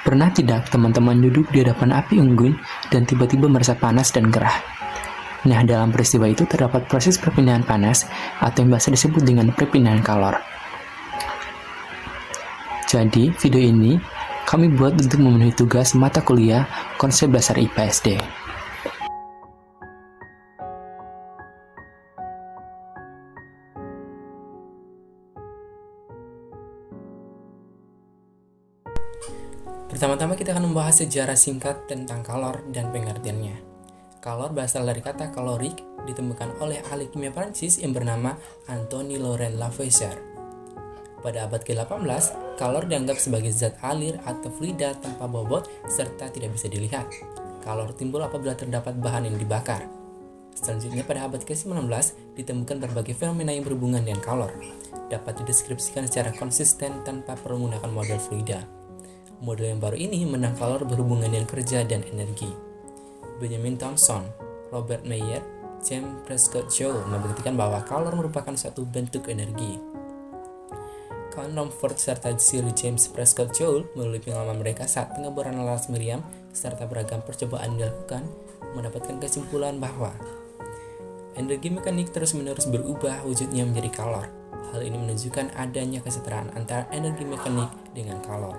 Pernah tidak teman-teman duduk di hadapan api unggun dan tiba-tiba merasa panas dan gerah? Nah, dalam peristiwa itu terdapat proses perpindahan panas atau yang biasa disebut dengan perpindahan kalor. Jadi, video ini kami buat untuk memenuhi tugas mata kuliah konsep dasar IPA SD. Pertama-tama kita akan membahas sejarah singkat tentang kalor dan pengertiannya. Kalor berasal dari kata kalorik, ditemukan oleh ahli kimia Prancis yang bernama Antoine Laurent Lavoisier. Pada abad ke-18, kalor dianggap sebagai zat alir atau fluida tanpa bobot serta tidak bisa dilihat. Kalor timbul apabila terdapat bahan yang dibakar. Selanjutnya pada abad ke-19 ditemukan berbagai fenomena yang berhubungan dengan kalor. Dapat dideskripsikan secara konsisten tanpa perlu menggunakan model fluida. Model yang baru ini menang kalor berhubungan dengan kerja dan energi. Benjamin Thomson, Robert Mayer, James Prescott Joule membuktikan bahwa kalor merupakan suatu bentuk energi. Count Rumford serta Sir James Prescott Joule melalui pengalaman mereka saat pengeboran laras meriam serta beragam percobaan dilakukan mendapatkan kesimpulan bahwa energi mekanik terus-menerus berubah wujudnya menjadi kalor. Hal ini menunjukkan adanya kesetaraan antara energi mekanik dengan kalor.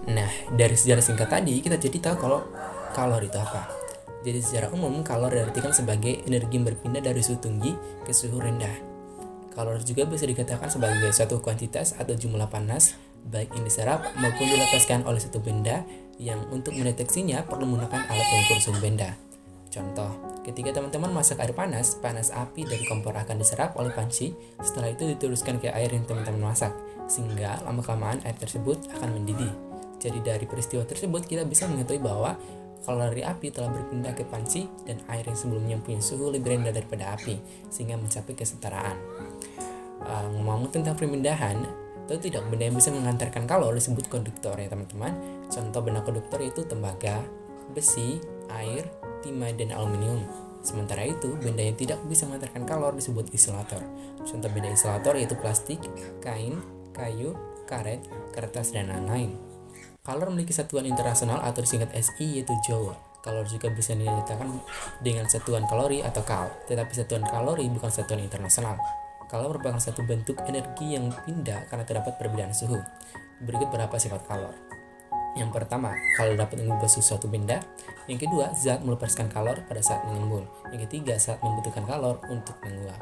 Nah, dari sejarah singkat tadi kita jadi tahu kalau kalor itu apa. Jadi secara umum kalor diartikan sebagai energi yang berpindah dari suhu tinggi ke suhu rendah. Kalor juga bisa dikatakan sebagai suatu kuantitas atau jumlah panas baik yang diserap maupun dilepaskan oleh suatu benda yang untuk mendeteksinya perlu menggunakan alat pengukur suhu benda. Contoh, ketika teman-teman masak air panas, panas api dari kompor akan diserap oleh panci, setelah itu diteruskan ke air yang teman-teman masak, sehingga lama-kelamaan air tersebut akan mendidih. Jadi dari peristiwa tersebut kita bisa mengetahui bahwa kalor dari api telah berpindah ke panci dan air yang sebelumnya punya suhu lebih rendah daripada api sehingga mencapai kesetaraan. Ngomong tentang perpindahan, atau tidak benda yang bisa mengantarkan kalor disebut konduktor ya teman-teman. Contoh benda konduktor yaitu tembaga, besi, air, timah, dan aluminium. Sementara itu, benda yang tidak bisa mengantarkan kalor disebut isolator. Contoh benda isolator yaitu plastik, kain, kayu, karet, kertas, dan lain-lain. Kalor memiliki satuan internasional atau disingkat SI yaitu Joule. Kalor juga bisa dinyatakan dengan satuan kalori atau kal, tetapi satuan kalori bukan satuan internasional. Kalor merupakan satu bentuk energi yang pindah karena terdapat perbedaan suhu. Berikut beberapa sifat kalor. Yang pertama, kalor dapat mengubah suhu suatu benda. Yang kedua, zat melepaskan kalor pada saat mengembun. Yang ketiga, saat membutuhkan kalor untuk menguap.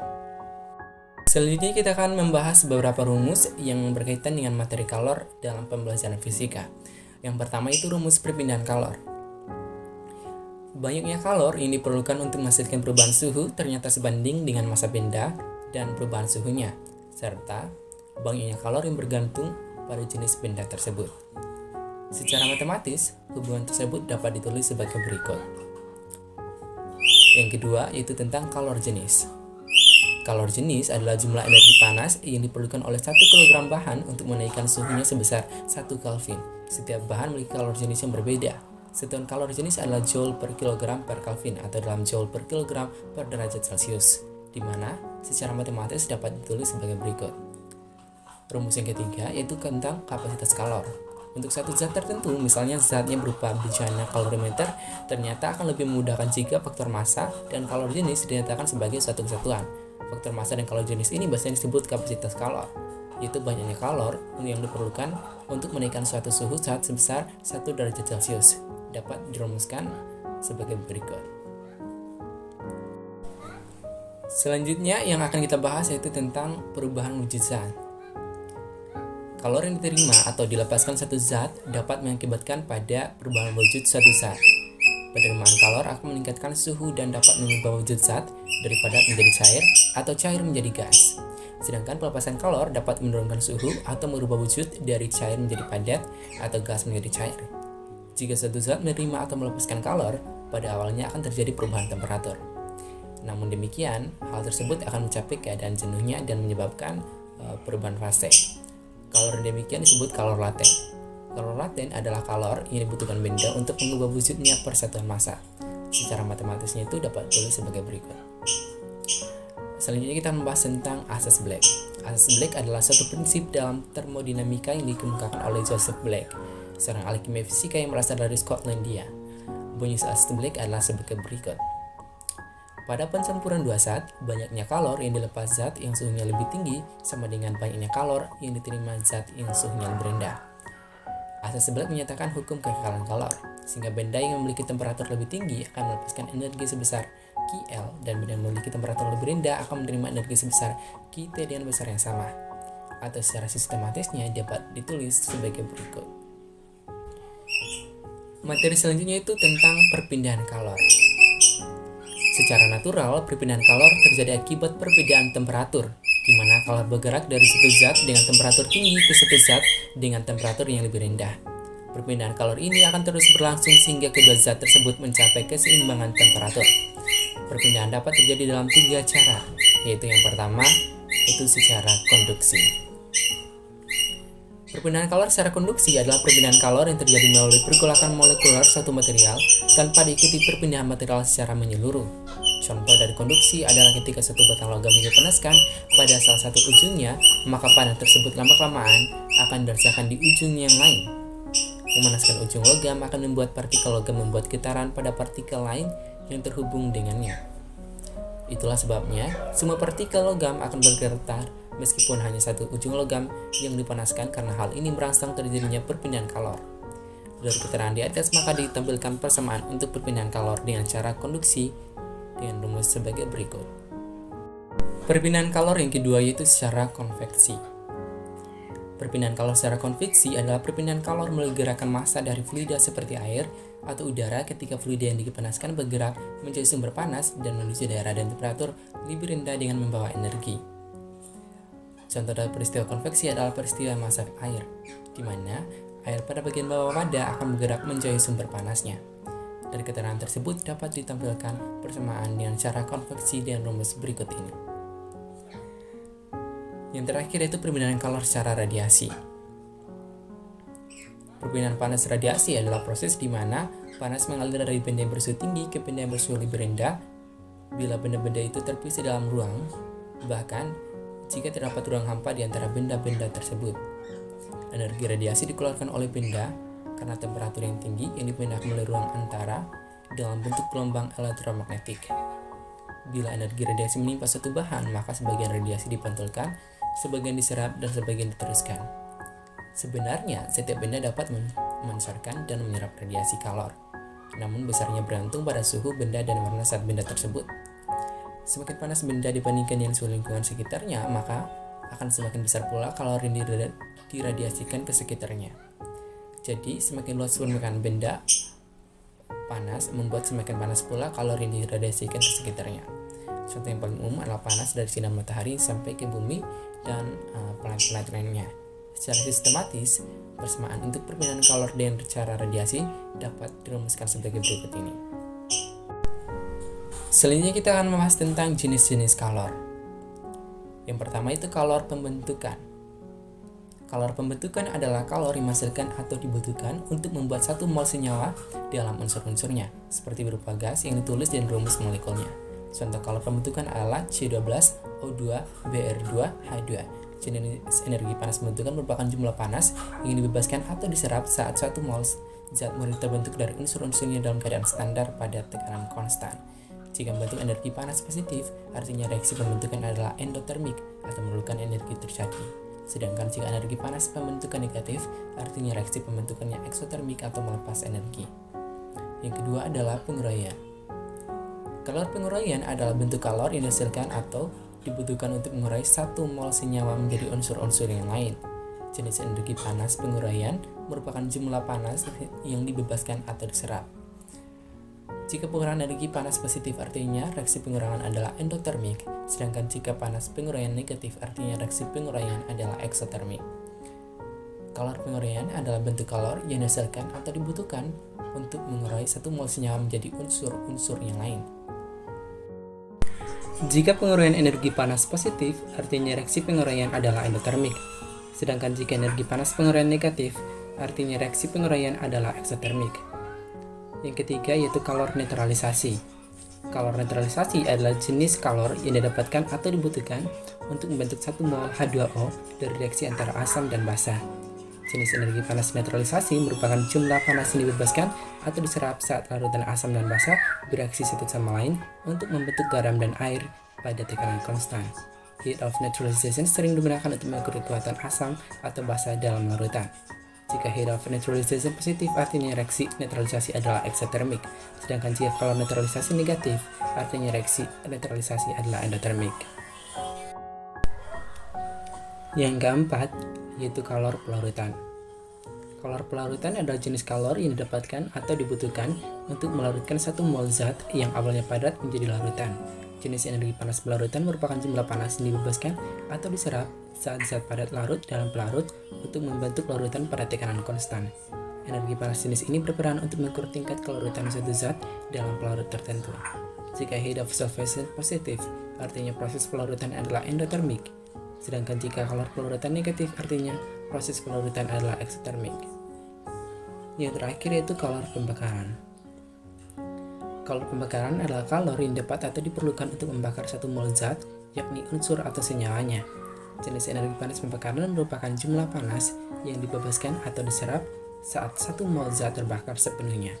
Selanjutnya kita akan membahas beberapa rumus yang berkaitan dengan materi kalor dalam pembelajaran fisika. Yang pertama itu rumus perpindahan kalor. Banyaknya kalor yang diperlukan untuk menghasilkan perubahan suhu ternyata sebanding dengan massa benda dan perubahan suhunya, serta banyaknya kalor yang bergantung pada jenis benda tersebut. Secara matematis, hubungan tersebut dapat ditulis sebagai berikut. Yang kedua yaitu tentang kalor jenis. Kalor jenis adalah jumlah energi panas yang diperlukan oleh 1 kg bahan untuk menaikkan suhunya sebesar 1 Kelvin. Setiap bahan memiliki kalor jenis yang berbeda. Satuan kalor jenis adalah Joule per kilogram per Kelvin atau dalam Joule per kilogram per derajat Celcius, di mana secara matematis dapat ditulis sebagai berikut. Rumus yang ketiga yaitu tentang kapasitas kalor. Untuk satu zat tertentu, misalnya zatnya berupa bejana kalorimeter, ternyata akan lebih memudahkan jika faktor massa dan kalor jenis dinyatakan sebagai satu kesatuan. Faktor massa dan kalor jenis ini biasanya disebut kapasitas kalor, yaitu banyaknya kalor yang diperlukan untuk menaikkan suatu suhu saat sebesar 1 derajat Celcius. Dapat dirumuskan sebagai berikut. Selanjutnya yang akan kita bahas yaitu tentang perubahan wujud zat. Kalor yang diterima atau dilepaskan satu zat dapat mengakibatkan pada perubahan wujud suatu zat. Penerimaan kalor akan meningkatkan suhu dan dapat mengubah wujud zat dari padat menjadi cair atau cair menjadi gas. Sedangkan pelepasan kalor dapat menurunkan suhu atau merubah wujud dari cair menjadi padat atau gas menjadi cair. Jika suatu zat menerima atau melepaskan kalor, pada awalnya akan terjadi perubahan temperatur. Namun demikian, hal tersebut akan mencapai keadaan jenuhnya dan menyebabkan perubahan fase. Kalor demikian disebut kalor laten. Kalor laten adalah kalor yang dibutuhkan benda untuk mengubah wujudnya per satuan massa. Secara matematisnya itu dapat ditulis sebagai berikut. Selanjutnya kita membahas tentang asas Black. Asas Black adalah suatu prinsip dalam termodinamika yang dikemukakan oleh Joseph Black, seorang ahli kimia fisika yang berasal dari Skotlandia. Bunyi asas Black adalah sebagai berikut. Pada pencampuran dua zat, banyaknya kalor yang dilepas zat yang suhunya lebih tinggi sama dengan banyaknya kalor yang diterima zat yang suhunya lebih rendah. Asas Black menyatakan hukum kekekalan kalor, sehingga benda yang memiliki temperatur lebih tinggi akan melepaskan energi sebesar QL dan benda yang memiliki temperatur lebih rendah akan menerima energi sebesar QT dengan besar yang sama. Atau secara sistematisnya dapat ditulis sebagai berikut. Materi selanjutnya itu tentang perpindahan kalor. Secara natural, perpindahan kalor terjadi akibat perbedaan temperatur, di mana kalor bergerak dari satu zat dengan temperatur tinggi ke satu zat dengan temperatur yang lebih rendah. Perpindahan kalor ini akan terus berlangsung sehingga kedua zat tersebut mencapai keseimbangan temperatur. Perpindahan dapat terjadi dalam 3 cara, yaitu yang pertama, itu secara konduksi. Perpindahan kalor secara konduksi adalah perpindahan kalor yang terjadi melalui pergolakan molekuler suatu material tanpa diikuti perpindahan material secara menyeluruh. Contoh dari konduksi adalah ketika suatu batang logam dipanaskan pada salah satu ujungnya, maka panas tersebut lama-kelamaan akan dirasakan di ujung yang lain. Memanaskan ujung logam akan membuat partikel logam membuat getaran pada partikel lain yang terhubung dengannya. Itulah sebabnya, semua partikel logam akan bergetar meskipun hanya satu ujung logam yang dipanaskan karena hal ini merangsang terjadinya perpindahan kalor. Dari keterangan di atas maka ditampilkan persamaan untuk perpindahan kalor dengan cara konduksi dengan rumus sebagai berikut. Perpindahan kalor yang kedua yaitu secara konveksi. Perpindahan kalor secara konveksi adalah perpindahan kalor melalui gerakan massa dari fluida seperti air atau udara ketika fluida yang dipanaskan bergerak menjadi sumber panas dan menuju daerah dan temperatur lebih rendah dengan membawa energi. Contoh dari peristiwa konveksi adalah peristiwa masak air, di mana air pada bagian bawah wadah akan bergerak menjadi sumber panasnya. Dari keterangan tersebut dapat ditampilkan persamaan dengan cara konveksi dengan rumus berikut ini. Yang terakhir yaitu perpindahan kalor secara radiasi. Perpindahan panas radiasi adalah proses di mana panas mengalir dari benda yang bersuhu tinggi ke benda yang bersuhu lebih rendah bila benda-benda itu terpisah dalam ruang, bahkan jika terdapat ruang hampa di antara benda-benda tersebut. Energi radiasi dikeluarkan oleh benda karena temperatur yang tinggi yang dipindahkan melalui ruang antara dalam bentuk gelombang elektromagnetik. Bila energi radiasi menimpa suatu bahan, maka sebagian radiasi dipantulkan, sebagian diserap, dan sebagian diteruskan. Sebenarnya, setiap benda dapat memancarkan dan menyerap radiasi kalor, namun besarnya bergantung pada suhu benda dan warna zat benda tersebut. Semakin panas benda dibandingkan dengan suhu lingkungan sekitarnya, maka akan semakin besar pula kalor yang diradiasikan ke sekitarnya. Jadi, semakin luas permukaan benda panas membuat semakin panas pula kalor yang diradiasikan ke sekitarnya. Contoh yang paling umum adalah panas dari sinar matahari sampai ke bumi dan planet-planet lainnya. Secara sistematis, persamaan untuk perpindahan kalor dengan cara radiasi dapat dirumuskan sebagai berikut ini. Selanjutnya kita akan membahas tentang jenis-jenis kalor. Yang pertama itu kalor pembentukan. Kalor pembentukan adalah kalor yang dihasilkan atau dibutuhkan untuk membuat satu mol senyawa dalam unsur-unsurnya, seperti berupa gas yang ditulis dan rumus molekulnya. Contoh kalor pembentukan adalah C12O2 Br2 H2. Jenis energi panas pembentukan merupakan jumlah panas yang dibebaskan atau diserap saat suatu mol zat murid terbentuk dari unsur-unsurnya dalam keadaan standar pada tekanan konstan. Jika membentuk energi panas positif, artinya reaksi pembentukan adalah endotermik atau memerlukan energi terjadi. Sedangkan jika energi panas pembentukan negatif, artinya reaksi pembentukannya eksotermik atau melepas energi. Yang kedua adalah penguraian. Kalor penguraian adalah bentuk kalor yang dihasilkan atau dibutuhkan untuk mengurai satu mol senyawa menjadi unsur-unsur yang lain. Jenis energi panas penguraian merupakan jumlah panas yang dibebaskan atau diserap. Jika pengurangan energi panas positif artinya reaksi pengurangan adalah endotermik, sedangkan jika panas penguraian negatif artinya reaksi penguraian adalah eksotermik. Kalor penguraian adalah bentuk kalor yang dihasilkan atau dibutuhkan untuk mengurai satu mol senyawa menjadi unsur-unsur yang lain. Jika penguraian energi panas positif, artinya reaksi penguraian adalah endotermik, sedangkan jika energi panas penguraian negatif, artinya reaksi penguraian adalah eksotermik. Yang ketiga yaitu kalor netralisasi. Kalor netralisasi adalah jenis kalor yang didapatkan atau dibutuhkan untuk membentuk 1 mol H2O dari reaksi antara asam dan basa. Jenis energi panas netralisasi merupakan jumlah panas yang dibebaskan atau diserap saat larutan asam dan basa bereaksi satu sama lain untuk membentuk garam dan air pada tekanan konstan. Heat of neutralization sering digunakan untuk mengukur kekuatan asam atau basa dalam larutan. Jika heat of neutralization positif, artinya reaksi netralisasi adalah eksotermik. Sedangkan jika kalor netralisasi negatif, artinya reaksi netralisasi adalah endotermik. Yang keempat, yaitu kalor pelarutan. Kalor pelarutan adalah jenis kalor yang didapatkan atau dibutuhkan untuk melarutkan 1 mol zat yang awalnya padat menjadi larutan. Jenis energi panas pelarutan merupakan jumlah panas yang dibebaskan atau diserap saat zat padat larut dalam pelarut untuk membentuk larutan pada tekanan konstan. Energi panas jenis ini berperan untuk mengukur tingkat kelarutan suatu zat dalam pelarut tertentu. Jika heat of solvation positif, artinya proses pelarutan adalah endotermik. Sedangkan jika kalor pelarutan negatif, artinya proses pelarutan adalah eksotermik. Yang terakhir yaitu kalor pembakaran. Kalor pembakaran adalah kalor yang dapat atau diperlukan untuk membakar 1 mol zat, yakni unsur atau senyalanya. Jenis energi panas pembakaran merupakan jumlah panas yang dibebaskan atau diserap saat 1 mol zat terbakar sepenuhnya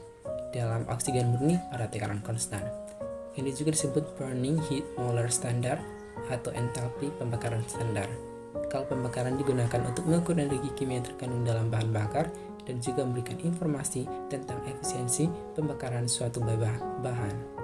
dalam oksigen murni pada tekanan konstan. Ini juga disebut burning heat molar standard atau entalpi pembakaran standar. Kalor pembakaran digunakan untuk mengukur energi kimia yang terkandung dalam bahan bakar dan juga memberikan informasi tentang efisiensi pembakaran suatu bahan.